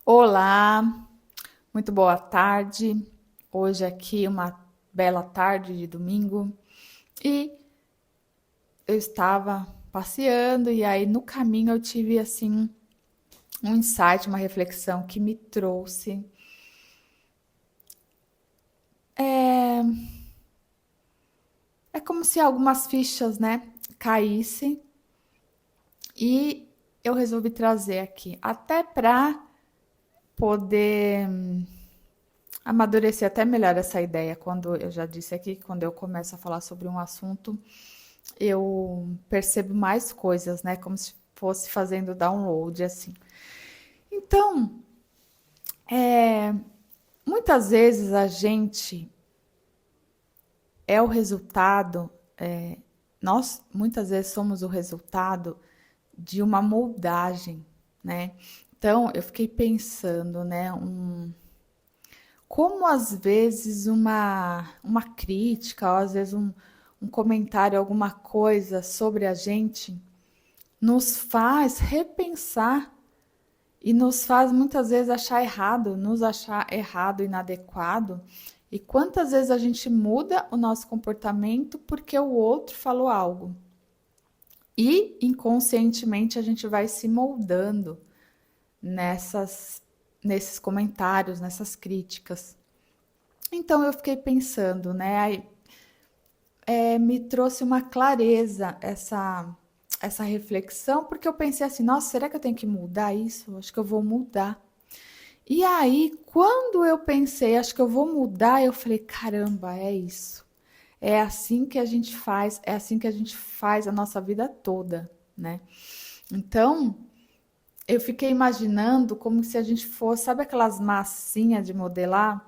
Olá, muito boa tarde. Hoje aqui uma bela tarde de domingo e eu estava passeando e aí no caminho eu tive assim um insight, uma reflexão que me trouxe. É, é como se algumas fichas, né, caíssem e eu resolvi trazer aqui até para poder amadurecer até melhor essa ideia. Quando eu já disse aqui, quando eu começo a falar sobre um assunto eu percebo mais coisas, né? Como se fosse fazendo download, assim. Então, muitas vezes a gente é o resultado, nós muitas vezes somos o resultado de uma moldagem, né? Então, eu fiquei pensando, né? Como às vezes uma crítica, ou às vezes um comentário, alguma coisa sobre a gente, nos faz repensar e nos faz muitas vezes achar errado, nos achar errado, inadequado. E quantas vezes a gente muda o nosso comportamento porque o outro falou algo? E inconscientemente a gente vai se moldando nessas nesses comentários, nessas críticas. Então eu fiquei pensando, né? Aí, me trouxe uma clareza essa reflexão, porque eu pensei assim, nossa, será que eu tenho que mudar isso? Acho que eu vou mudar. E aí, quando eu pensei, acho que eu vou mudar, eu falei, caramba, é isso. É assim que a gente faz, é assim que a gente faz a nossa vida toda, né? Então, eu fiquei imaginando como se a gente fosse, sabe aquelas massinhas de modelar?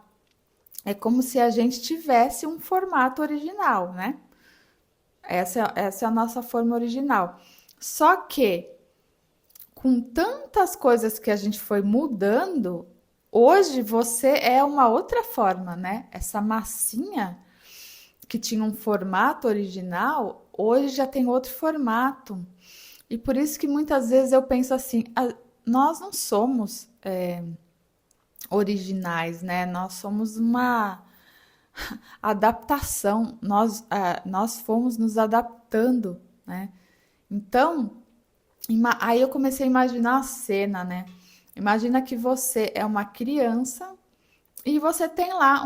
É como se a gente tivesse um formato original, né? Essa é a nossa forma original. Só que com tantas coisas que a gente foi mudando, hoje você é uma outra forma, né? Essa massinha que tinha um formato original, hoje já tem outro formato. E por isso que muitas vezes eu penso assim, nós não somos originais, né? Nós somos uma adaptação, nós fomos nos adaptando, né? Então, aí eu comecei a imaginar a cena, né? Imagina que você é uma criança e você tem lá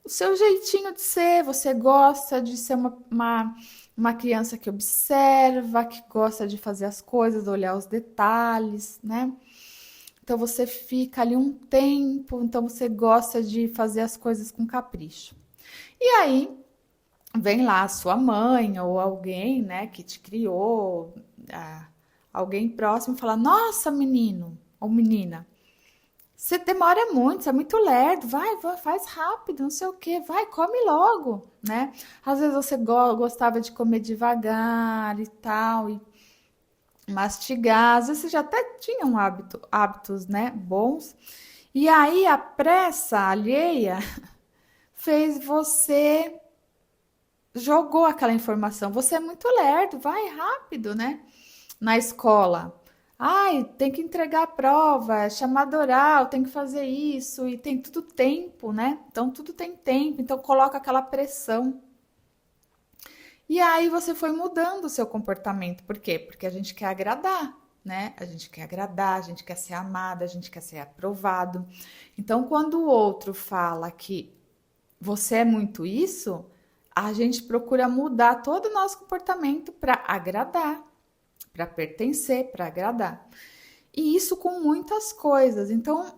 o seu jeitinho de ser, você gosta de ser uma criança que observa, que gosta de fazer as coisas, olhar os detalhes, né? Então você fica ali um tempo, então você gosta de fazer as coisas com capricho. E aí vem lá a sua mãe ou alguém, né, que te criou, ah, alguém próximo fala: Nossa, menino ou menina, você demora muito, você é muito lerdo, vai, faz rápido, não sei o que, vai, come logo, né? Às vezes você gostava de comer devagar e tal, e mastigar, às vezes você já até tinha hábitos, né, bons, e aí a pressa alheia fez você jogou aquela informação. Você é muito lerdo, vai rápido, né? Na escola. Ai, tem que entregar a prova, é chamada oral, tem que fazer isso, e tem tudo tempo, né? Então tudo tem tempo, então coloca aquela pressão. E aí você foi mudando o seu comportamento. Por quê? Porque a gente quer agradar, né? A gente quer agradar, a gente quer ser amada, a gente quer ser aprovado. Então, quando o outro fala que você é muito isso, a gente procura mudar todo o nosso comportamento para agradar, para pertencer, para agradar. E isso com muitas coisas. Então,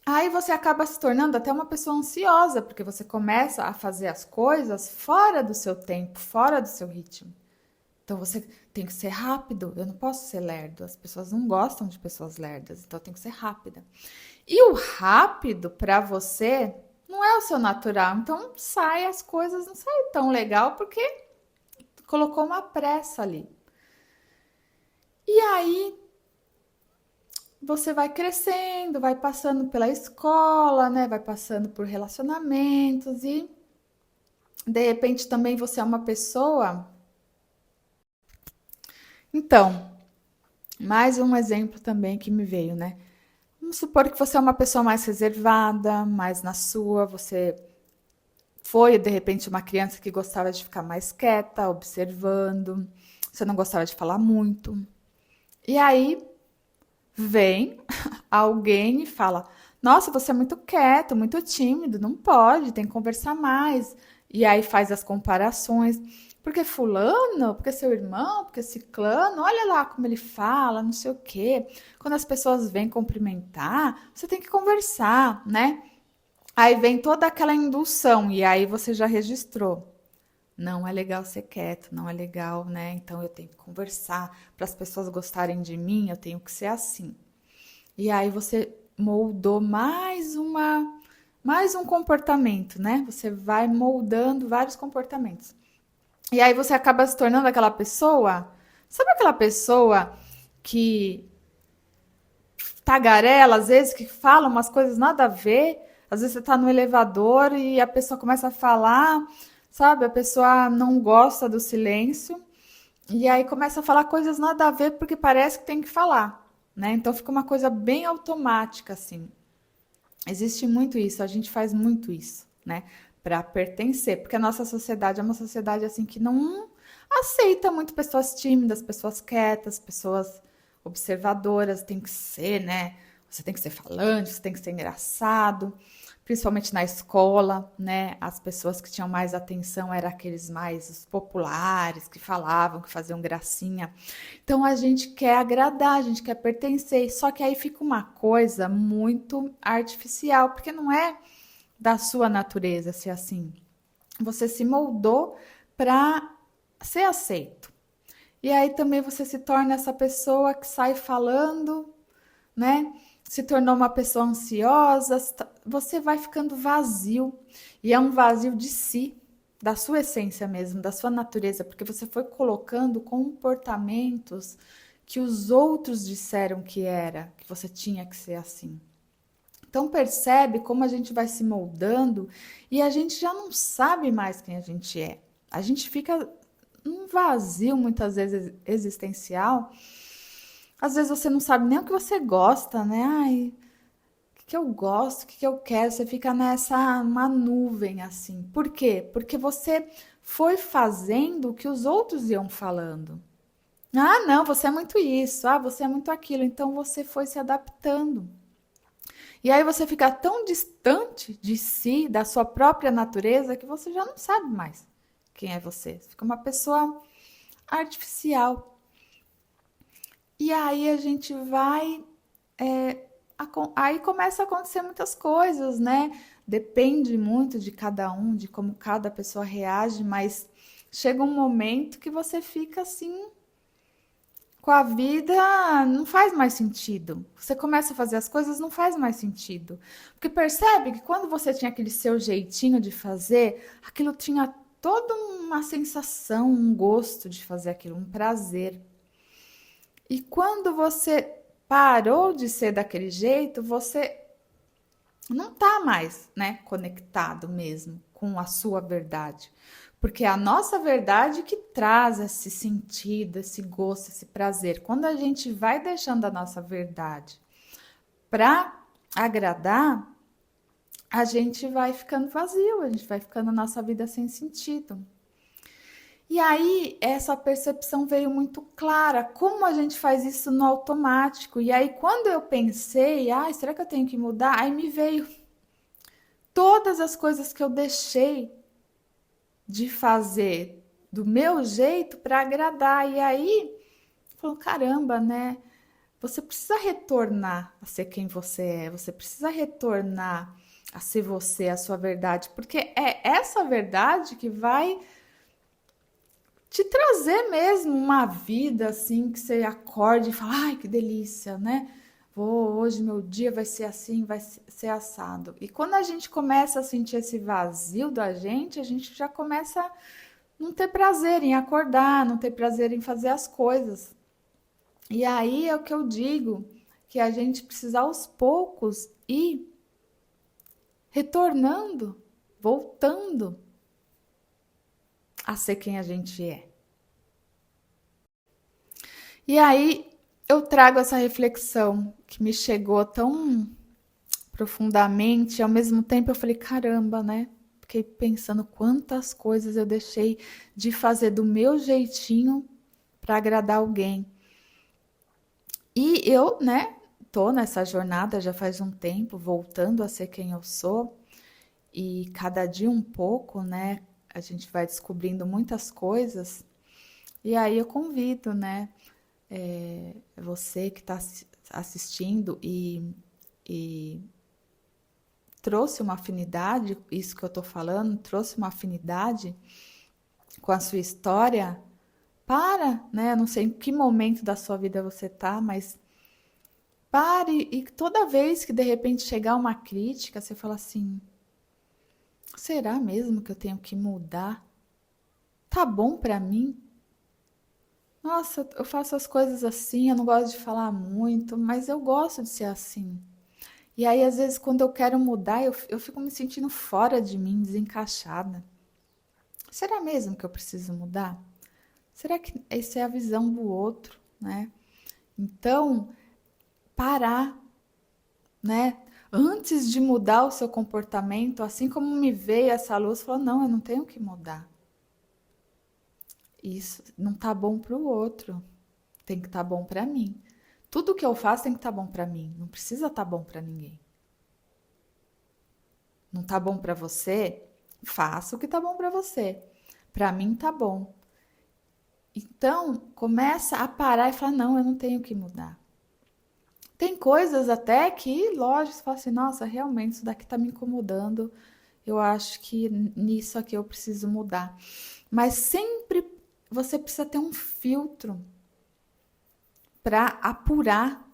aí você acaba se tornando até uma pessoa ansiosa, porque você começa a fazer as coisas fora do seu tempo, fora do seu ritmo. Então você tem que ser rápido, eu não posso ser lerdo. As pessoas não gostam de pessoas lerdas, então eu tenho que ser rápida. E o rápido para você não é o seu natural, então sai as coisas não saem tão legal porque colocou uma pressa ali. E aí você vai crescendo, vai passando pela escola, né? Vai passando por relacionamentos e de repente também você é uma pessoa. Então, mais um exemplo também que me veio, né? Vamos supor que você é uma pessoa mais reservada, mais na sua, você foi, de repente, uma criança que gostava de ficar mais quieta, observando, você não gostava de falar muito. E aí vem alguém e fala: Nossa, você é muito quieto, muito tímido, não pode, tem que conversar mais. E aí faz as comparações. Porque fulano, porque seu irmão, porque ciclano, olha lá como ele fala, não sei o quê. Quando as pessoas vêm cumprimentar, você tem que conversar, né? Aí vem toda aquela indução e aí você já registrou. Não é legal ser quieto, não é legal, né? Então eu tenho que conversar para as pessoas gostarem de mim, eu tenho que ser assim. E aí você moldou mais um comportamento, né? Você vai moldando vários comportamentos. E aí você acaba se tornando aquela pessoa, sabe aquela pessoa que tagarela, às vezes, que fala umas coisas nada a ver. Às vezes você tá no elevador e a pessoa começa a falar, sabe? A pessoa não gosta do silêncio e aí começa a falar coisas nada a ver porque parece que tem que falar, né? Então fica uma coisa bem automática, assim. Existe muito isso, a gente faz muito isso, né? Para pertencer, porque a nossa sociedade é uma sociedade assim que não aceita muito pessoas tímidas, pessoas quietas, pessoas observadoras, tem que ser, né? Você tem que ser falante, você tem que ser engraçado, principalmente na escola, né? As pessoas que tinham mais atenção eram aqueles mais os populares, que falavam, que faziam gracinha. Então a gente quer agradar, a gente quer pertencer, só que aí fica uma coisa muito artificial, porque não é da sua natureza ser assim. Você se moldou para ser aceito. E aí também você se torna essa pessoa que sai falando, né? Se tornou uma pessoa ansiosa, você vai ficando vazio. E é um vazio de si, da sua essência mesmo, da sua natureza, porque você foi colocando comportamentos que os outros disseram que era, que você tinha que ser assim. Então percebe como a gente vai se moldando e a gente já não sabe mais quem a gente é. A gente fica num vazio muitas vezes existencial. Às vezes você não sabe nem o que você gosta, né? Ai, o que eu gosto, o que eu quero? Você fica nessa uma nuvem assim. Por quê? Porque você foi fazendo o que os outros iam falando. Ah, não, você é muito isso, ah, você é muito aquilo. Então você foi se adaptando. E aí você fica tão distante de si, da sua própria natureza, que você já não sabe mais quem é você. Você fica uma pessoa artificial. E aí a gente vai. Aí começa a acontecer muitas coisas, né? Depende muito de cada um, de como cada pessoa reage, mas chega um momento que você fica assim, com a vida, não faz mais sentido. Você começa a fazer as coisas, não faz mais sentido. Porque percebe que quando você tinha aquele seu jeitinho de fazer, aquilo tinha toda uma sensação, um gosto de fazer aquilo, um prazer. E quando você parou de ser daquele jeito, você não tá mais, né, conectado mesmo com a sua verdade. Porque é a nossa verdade que traz esse sentido, esse gosto, esse prazer. Quando a gente vai deixando a nossa verdade para agradar, a gente vai ficando vazio, a gente vai ficando a nossa vida sem sentido. E aí, essa percepção veio muito clara, como a gente faz isso no automático. E aí, quando eu pensei, será que eu tenho que mudar? Aí me veio todas as coisas que eu deixei de fazer do meu jeito para agradar. E aí, falou, caramba, né? Você precisa retornar a ser quem você é, você precisa retornar a ser você, a sua verdade, porque é essa verdade que vai te trazer mesmo uma vida assim que você acorde e fala, ai, que delícia, né? Hoje meu dia vai ser assim, vai ser assado. E quando a gente começa a sentir esse vazio da gente, a gente já começa a não ter prazer em acordar, não ter prazer em fazer as coisas. E aí é o que eu digo, que a gente precisa aos poucos ir retornando, voltando a ser quem a gente é. E aí eu trago essa reflexão que me chegou tão profundamente, e ao mesmo tempo eu falei, caramba, né? Fiquei pensando quantas coisas eu deixei de fazer do meu jeitinho para agradar alguém. E eu, né, tô nessa jornada já faz um tempo, voltando a ser quem eu sou, e cada dia um pouco, né, a gente vai descobrindo muitas coisas. E aí eu convido, né, você que está assistindo e trouxe uma afinidade, isso que eu tô falando, trouxe uma afinidade com a sua história, para, né? Eu não sei em que momento da sua vida você tá, mas pare e toda vez que de repente chegar uma crítica, você fala assim: será mesmo que eu tenho que mudar? Tá bom pra mim? Nossa, eu faço as coisas assim, eu não gosto de falar muito, mas eu gosto de ser assim. E aí, às vezes, quando eu quero mudar, eu fico me sentindo fora de mim, desencaixada. Será mesmo que eu preciso mudar? Será que essa é a visão do outro, né? Então, parar, né? Antes de mudar o seu comportamento, assim como me veio essa luz, falou: não, eu não tenho que mudar. Isso não tá bom para o outro, tem que estar bom para mim. Tudo que eu faço tem que estar bom para mim, não precisa estar bom para ninguém. Não tá bom para você? Faça o que tá bom para você. Para mim tá bom. Então, começa a parar e falar: não, eu não tenho que mudar. Tem coisas até que, lógico, você fala assim, nossa, realmente isso daqui tá me incomodando. Eu acho que nisso aqui eu preciso mudar. Mas sempre você precisa ter um filtro para apurar.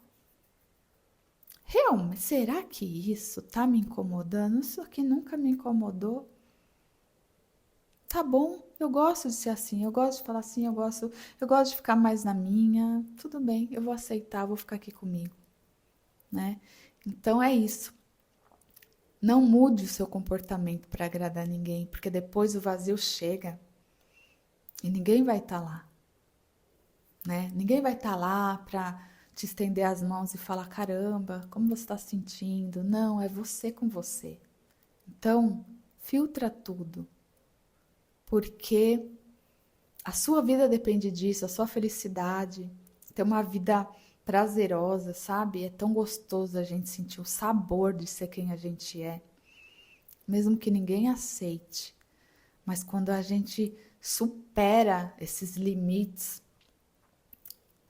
Realmente, será que isso tá me incomodando? Isso aqui nunca me incomodou. Tá bom, eu gosto de ser assim, eu gosto de falar assim, eu gosto de ficar mais na minha. Tudo bem, eu vou aceitar, vou ficar aqui comigo, né? Então é isso. Não mude o seu comportamento para agradar ninguém, porque depois o vazio chega e ninguém vai estar lá, né? Ninguém vai estar lá para te estender as mãos e falar: caramba, como você está se sentindo? Não, é você com você. Então, filtra tudo, porque a sua vida depende disso, a sua felicidade, ter uma vida prazerosa, sabe? É tão gostoso a gente sentir o sabor de ser quem a gente é, mesmo que ninguém aceite. Mas quando a gente supera esses limites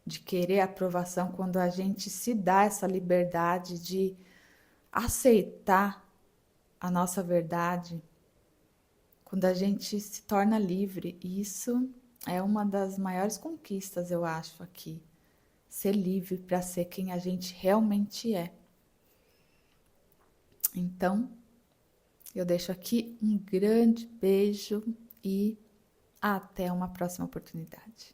de querer aprovação, quando a gente se dá essa liberdade de aceitar a nossa verdade, quando a gente se torna livre, isso é uma das maiores conquistas, eu acho, aqui. Ser livre para ser quem a gente realmente é. Então, eu deixo aqui um grande beijo e até uma próxima oportunidade.